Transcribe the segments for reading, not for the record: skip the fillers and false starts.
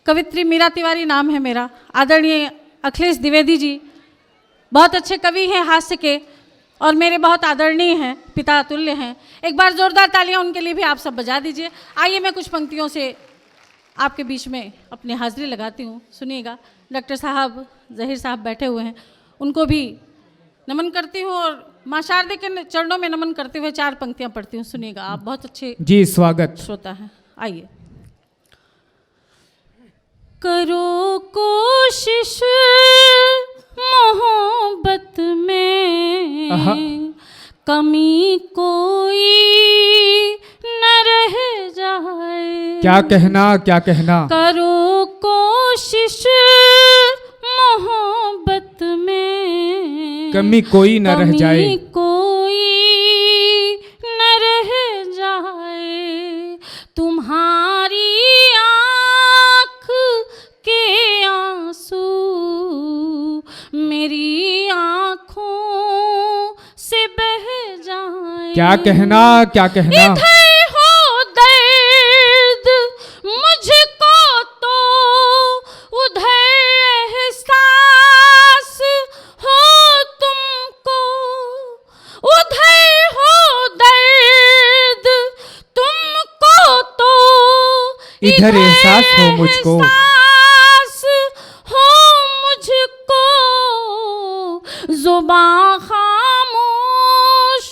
कवित्री मीरा तिवारी नाम है मेरा। आदरणीय अखिलेश द्विवेदी जी बहुत अच्छे कवि हैं हास्य के और मेरे बहुत आदरणीय हैं, पिता अतुल्य हैं। एक बार जोरदार तालियां उनके लिए भी आप सब बजा दीजिए। आइए मैं कुछ पंक्तियों से आपके बीच में अपनी हाजिरी लगाती हूँ, सुनिएगा। डॉक्टर साहब, जहीर साहब बैठे हुए हैं, उनको भी नमन करती हूँ और माँ शारदे के चरणों में नमन करते हुए 4 पंक्तियाँ पढ़ती हूँ, सुनिएगा। आप बहुत अच्छे जी स्वागत श्रोता हैं। आइए। करो कोशिश मोहब्बत में, कमी कोई न रह जाए। क्या कहना करो कोशिश मोहब्बत में, कमी कोई न रह जाए। कमी कोई न रह जाए। तुम्हारी के आंसू मेरी आंखों से बह जाए। क्या कहना इधर हो दर्द मुझको तो उधर एहसास हो तुमको। उधर हो दर्द तुमको तो इधर एहसास हो मुझको। जुबां खामोश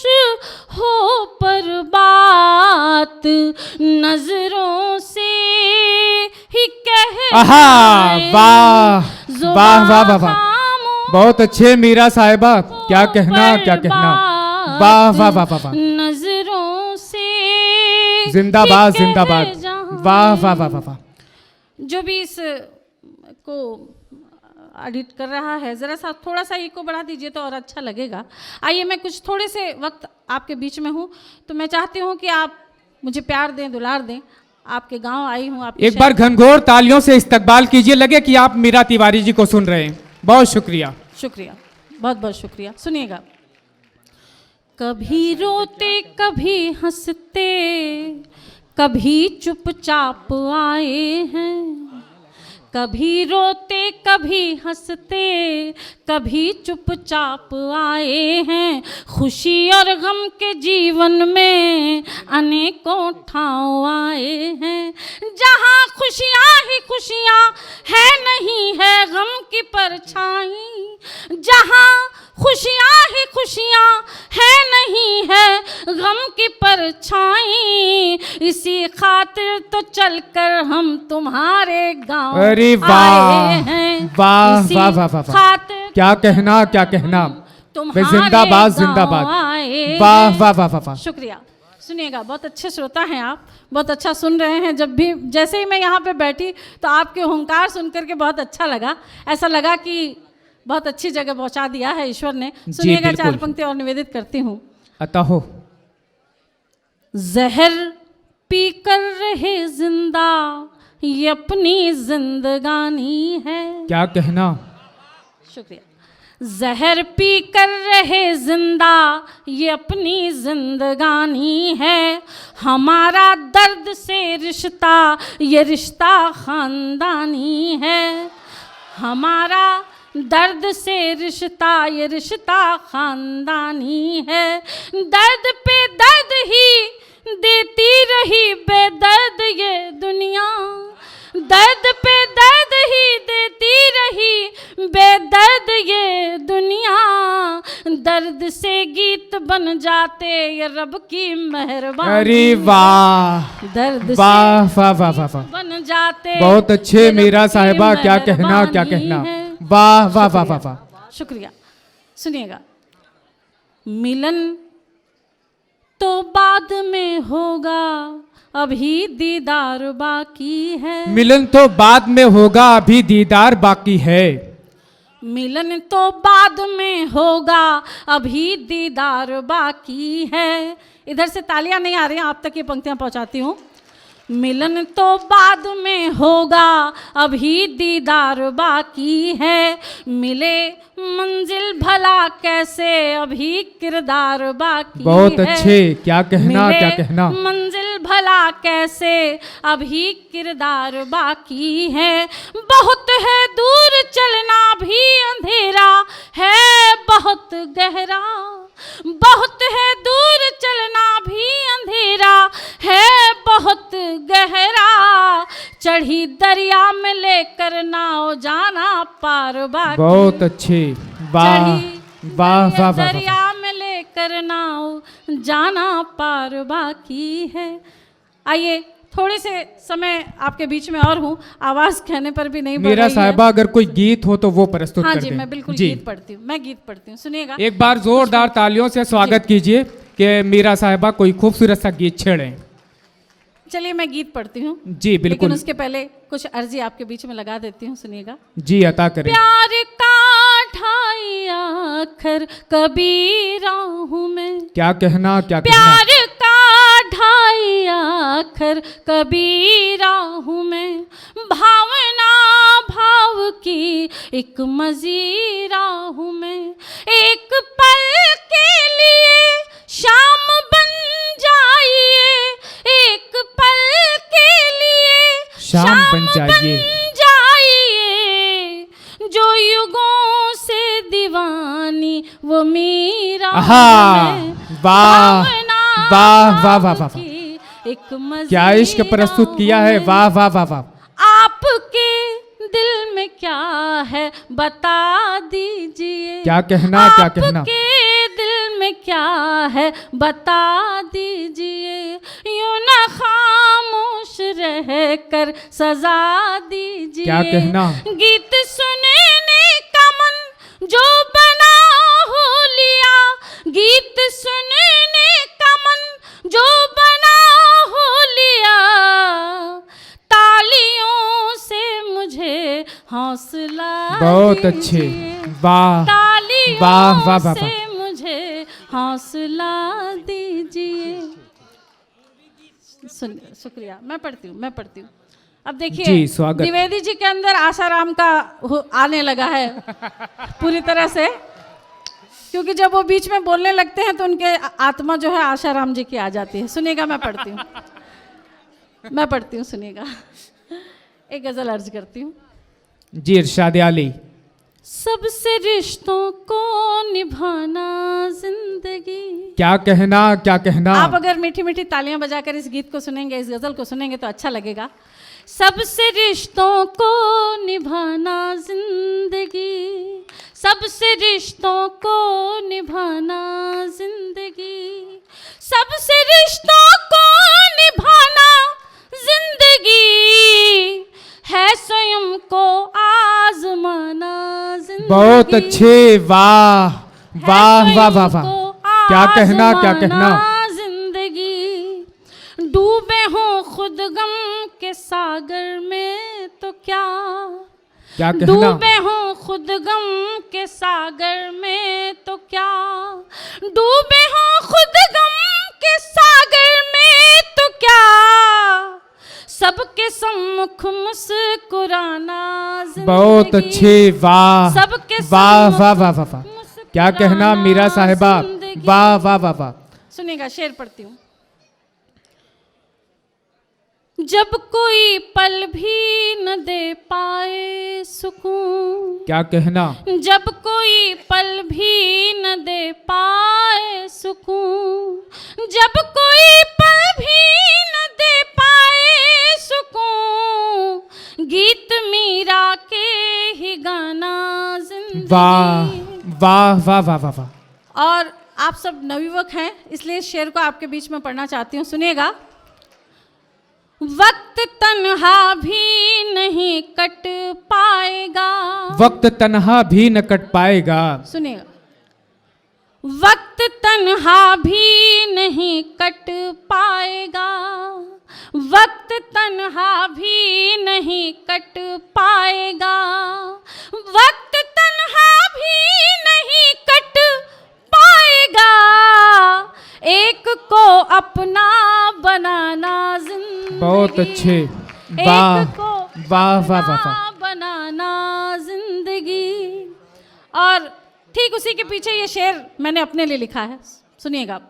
हो पर बात नजरों से ही कह। आहा, वाह वाह वाह वाह वाह, बहुत अच्छे मीरा साहिबा। क्या कहना वाह वाह वाह वाह, नजरों से जिंदाबाद जिंदाबाद, वाह वाह वाह वाह। जो भी इस को एडिट कर रहा है, ज़रा सा थोड़ा सा इको बढ़ा दीजिए तो और अच्छा लगेगा। आइए, मैं कुछ थोड़े से वक्त आपके बीच में हूँ तो मैं चाहती हूँ कि आप मुझे प्यार दें, दुलार दें। आपके गांव आई हूँ। आप एक बार घनघोर तालियों से इस्तकबाल कीजिए, लगे कि आप मीरा तिवारी जी को सुन रहे हैं। बहुत शुक्रिया, शुक्रिया, बहुत बहुत शुक्रिया। सुनिएगा। कभी रोते कभी हंसते, कभी चुपचाप आए हैं। कभी रोते कभी हंसते, कभी चुपचाप आए हैं। खुशी और गम के जीवन में अनेकों ठाव आए हैं। जहाँ खुशियाँ ही खुशियाँ है, नहीं है गम की परछाई। जहाँ खुशियाँ ही खुशियाँ है, नहीं है गम की परछाई। इसी खातिर तो चलकर हम तुम्हारे गाँव अरे वाह वाह वाह वाह वाह, क्या कहना जिंदाबाद जिंदाबाद, वाह वाह वाह वाह। शुक्रिया। सुनिएगा, बहुत अच्छे श्रोता हैं आप, बहुत अच्छा सुन रहे हैं। जब भी जैसे ही मैं यहाँ पे बैठी तो आपके हुंकार सुन करके बहुत अच्छा लगा। ऐसा लगा कि बहुत अच्छी जगह पहुँचा दिया है ईश्वर ने। सुनिएगा, 4 पंक्ति और निवेदित करती हूँ। अतः जहर पी कर रहे जिंदा, ये अपनी जिंदगानी है। क्या कहना। शुक्रिया। जहर पी कर रहे जिंदा, ये अपनी जिंदगानी है। हमारा दर्द से रिश्ता, ये रिश्ता खानदानी है। हमारा दर्द से रिश्ता, ये रिश्ता खानदानी है। दर्द पे दर्द ही देती रही बेदर्द ये दुनिया। दर्द पे दर्द ही देती रही बेदर्द ये दुनिया। दर्द से गीत बन जाते ये रब की मेहरबानी। अरे वाह, दर्द वाह वाह वाह वाह, बन जाते। बहुत अच्छे मीरा साहिबा। क्या कहना, वाह वाह वाह वाह वाह। शुक्रिया। सुनिएगा। मिलन तो बाद में होगा, अभी दीदार बाकी है। मिलन तो बाद में होगा, अभी दीदार बाकी है। मिलन तो बाद में होगा, अभी दीदार बाकी है। इधर से तालियां नहीं आ रही हैं, आप तक ये पंक्तियां पहुंचाती हूँ। मिलन तो बाद में होगा, अभी दीदार बाकी है। मिले मंजिल भला कैसे, अभी किरदार बाकी बहुत है। अच्छे, क्या कहना मिले क्या कहना। मंजिल भला कैसे, अभी किरदार बाकी है। बहुत है दूर चलना भी अंधेरा है बहुत गहरा। बहुत है दूर चलना भी अंधेरा है बहुत गहरा। चढ़ी दरिया में लेकर नाव जाना पार बाकी। बहुत अच्छे, वाह वाह वाह वाह। दरिया में लेकर नाव जाना पार बाकी है। आइए थोड़े से समय आपके बीच में और हूँ, आवाज़ कहने पर भी नहीं बढ़ मीरा रही है। साहिबा अगर कोई गीत हो तो वो प्रस्तुत हाँ कर जी, दें। मैं बिल्कुल जी। गीत पढ़ती हूँ, मैं गीत पढ़ती हूँ, सुनिएगा। एक बार जोरदार तालियों से स्वागत कीजिए कि मीरा साहिबा कोई खूबसूरत सा गीत छेड़ें। चलिए मैं गीत पढ़ती हूँ। जी बिल्कुल। लेकिन उसके पहले कुछ अर्जी आपके बीच में लगा देती हूँ, सुनिएगा। जी अता करें। प्यार का ढाई आखर कबीरा हूँ मैं। क्या कहना क्या कहना। प्यार का ढाई आखर कबीरा हूँ मैं। भावना भाव की एक मजीरा हूँ मैं। एक पल के लिए शाम बन जाइए, एक पल के लिए शाम बन जाइए। जाइए। जो युगों से दीवानी वो मीरा आहा, है। वाह भावना वाह वाह वाह वाह। की एक मजीरा क्या इश्क प्रस्तुत किया है, हूँ वाह वाह वाह वाह। आपके दिल में क्या है बता दीजिए। क्या कहना क्या कहना। आपके दिल में क्या है बता दीजिए। यूं न खामोश रह कर सजा दीजिए। क्या कहना। गीत सुनने का मन जो बना हो लिया। गीत सुनने का मन जो बना हो लिया। तालियों से मुझे हौसला बहुत अच्छे, दीजिए। वाह तालियों वाह वाह वाह से वाह। मुझे हौसला दीजिए। शुक्रिया, मैं पढ़ती हूँ। अब देखिए जी, स्वागत। द्विवेदी जी के अंदर आसाराम का आने लगा है पूरी तरह से, क्योंकि जब वो बीच में बोलने लगते हैं तो उनके आत्मा जो है आशाराम जी की आ जाती है। सुनिएगा, मैं पढ़ती हूँ, सुनिएगा। एक गजल अर्ज करती हूँ। जी इरशाद आली। सबसे रिश्तों को निभाना जिंदगी। क्या कहना क्या कहना। आप अगर मीठी मीठी तालियां बजाकर इस गीत को सुनेंगे, इस गजल को सुनेंगे तो अच्छा लगेगा। सबसे रिश्तों को निभाना जिंदगी। सबसे रिश्तों को निभाना जिंदगी। सबसे रिश्तों को निभाना जिंदगी है स्वयं को आजमाना जिंदगी। बहुत अच्छे, वाह वाह वाह वाह वाह। क्या कहना क्या कहना। जिंदगी डूबे हो खुद गम के सागर में तो क्या। क्या कहना। डूबे हो खुद गम के सागर में तो क्या। डूबे हो खुद गम के सागर में तो क्या। सबके सम्मुख मुस्कुराना जिंदगी। बहुत अच्छे, वाह सबके वाह सम्मुख वाह वाह वाह वाह। क्या कहना मीरा साहिबा, जिंदगी। वाह वाह वाह वाह। सुनिएगा, शेर पढ़ती हूँ। जब कोई पल भी न दे पाए सुकून। क्या कहना। जब कोई पल भी न दे पाए सुकून। जब कोई पल भी न दे पाए सुकून। गीत मीरा के ही गाना जिंदगी। वाह वाह वाह वाह वाह वाह। और आप सब नवयुवक हैं, इसलिए इस शेर को आपके बीच में पढ़ना चाहती हूँ, सुनिएगा। वक्त तन्हा भी नहीं कट पाएगा। वक्त तन्हा भी न कट पाएगा। सुनिएगा। वक्त तन्हा भी नहीं कट पाएगा। वक्त तन्हा भी नहीं कट पाएगा। वक्त तन्हा भी नहीं कट पाएगा। एक को अपना बनाना जिंदगी। बहुत अच्छे, वाह एक को वाह वाह वाह अपना वाह। बनाना जिंदगी। और ठीक उसी के पीछे ये शेर मैंने अपने लिए लिखा है, सुनिएगा।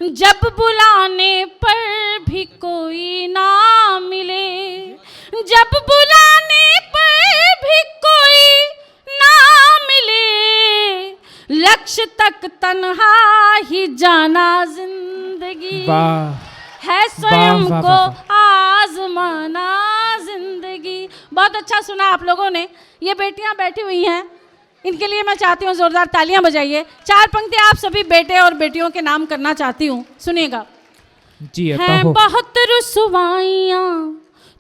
जब बुलाने पर भी कोई ना मिले, जब बुलाने पर भी कोई ना मिले, लक्ष्य तक तन्हा ही जाना जिंदगी वाह है, स्वयं वाह, को वाह, आजमाना जिंदगी। बहुत अच्छा सुना आप लोगों ने। ये बेटियां बैठी हुई हैं, इनके लिए मैं चाहती हूँ जोरदार तालियां बजाइए। 4 पंक्तियां आप सभी बेटे और बेटियों के नाम करना चाहती हूँ, सुनिएगा। जी हैं कहो। बहुत रुसवाइयाँ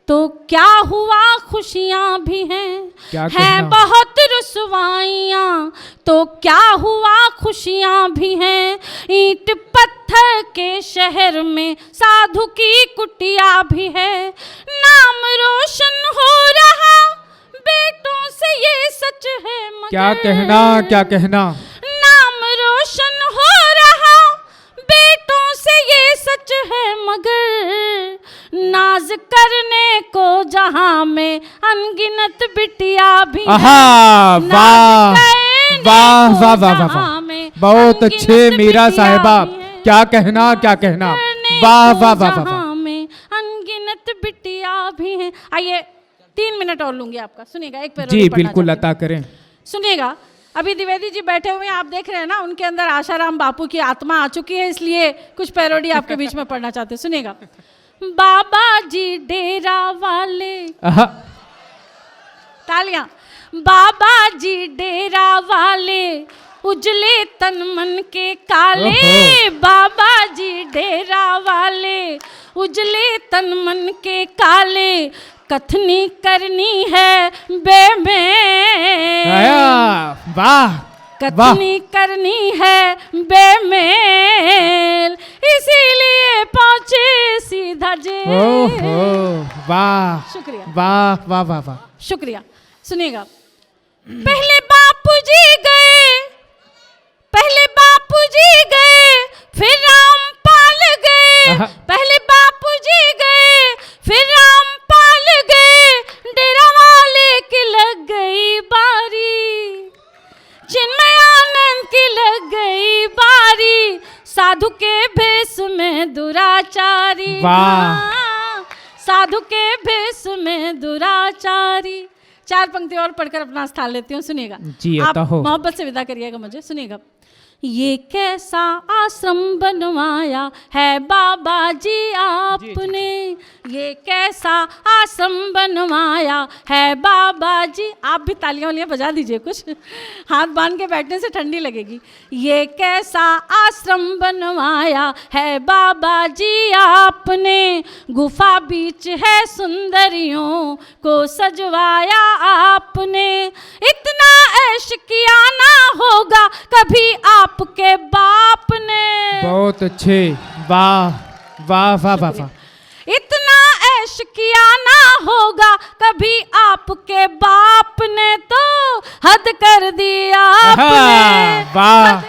तो क्या हुआ, खुशियाँ भी हैं। क्या हैं कहना? बहुत रुसवाइयाँ तो क्या हुआ, खुशियाँ भी हैं। ईंट पत्थर के शहर में साधु की कुटिया भी है। नाम रोशन हो रहा बेटों से, ये सच है मगर क्या कहना, क्या कहना? नाम रोशन हो रहा बेटों से, ये सच है मगर नाज करने को जहां में अनगिनत बिटिया भी हैं। आहा, नाज वाह करने वाह को वाह वाह वाह जहां वाह। में बहुत अनगिनत अच्छे मीरा बिटिया साहिबा, भी हैं। क्या कहना, क्या कहना? करने वाह को वाह वाह वाह वाह। जहां में अनगिनत बिटिया भी हैं। आइए 3 मिनट और लूंगी आपका, सुनिएगा। एक पैरोडी जी पढ़ना बिल्कुल चाहती हूँ। अता करें। सुनिएगा। अभी द्विवेदी जी बैठे हुए हैं, आप देख रहे हैं ना, उनके अंदर आशाराम बापू की आत्मा आ चुकी है, इसलिए कुछ पैरोडी आपके बीच में पढ़ना चाहते हैं, सुनिएगा। बाबा जी डेरा वाले, आहा, तालियां। बाबा जी डेरा वाले उजले तन मन के काले, ओहो। बाबा जी डेरा वाले उजले तन मन के काले, कथनी करनी है बेमेल, आया, वाह वाह। कथनी करनी है बेमेल, इसीलिए पहुंचे सीधा जेल। ओहो, वाह शुक्रिया, वाह वाह वाह वाह। शुक्रिया। सुनिएगा। पहले बापूजी गए, पहले बापूजी गए, फिर रामपाल गए। आहा। पहले बापूजी गए, फिर रामपाल गए, डेरा वाले की लग गई बारी, चिन्मयानंद की लग गई बारी, साधु के भेष में दुराचारी। वाह। हाँ, साधु के भेष में दुराचारी। 4 पंक्ति और पढ़कर अपना स्थान लेती हूँ, सुनिएगा। जी, आप अता हो। मोहब्बत से विदा करिएगा मुझे, सुनिएगा। ये कैसा आश्रम बनवाया है बाबा जी आपने, ये कैसा आश्रम बनवाया है बाबा जी। आप भी तालियां वालियां बजा दीजिए, कुछ हाथ बांध के बैठने से ठंडी लगेगी। ये कैसा आश्रम बनवाया है बाबा जी आपने, गुफा बीच है सुंदरियों को सजवाया आपने, इतना ऐश किया ना होगा कभी आपके बाप ने। बहुत अच्छे, वाह वाह वाह वाह वाह। इतना ऐश किया ना होगा कभी आपके बाप ने, तो हद कर दिया आपने, वाह हद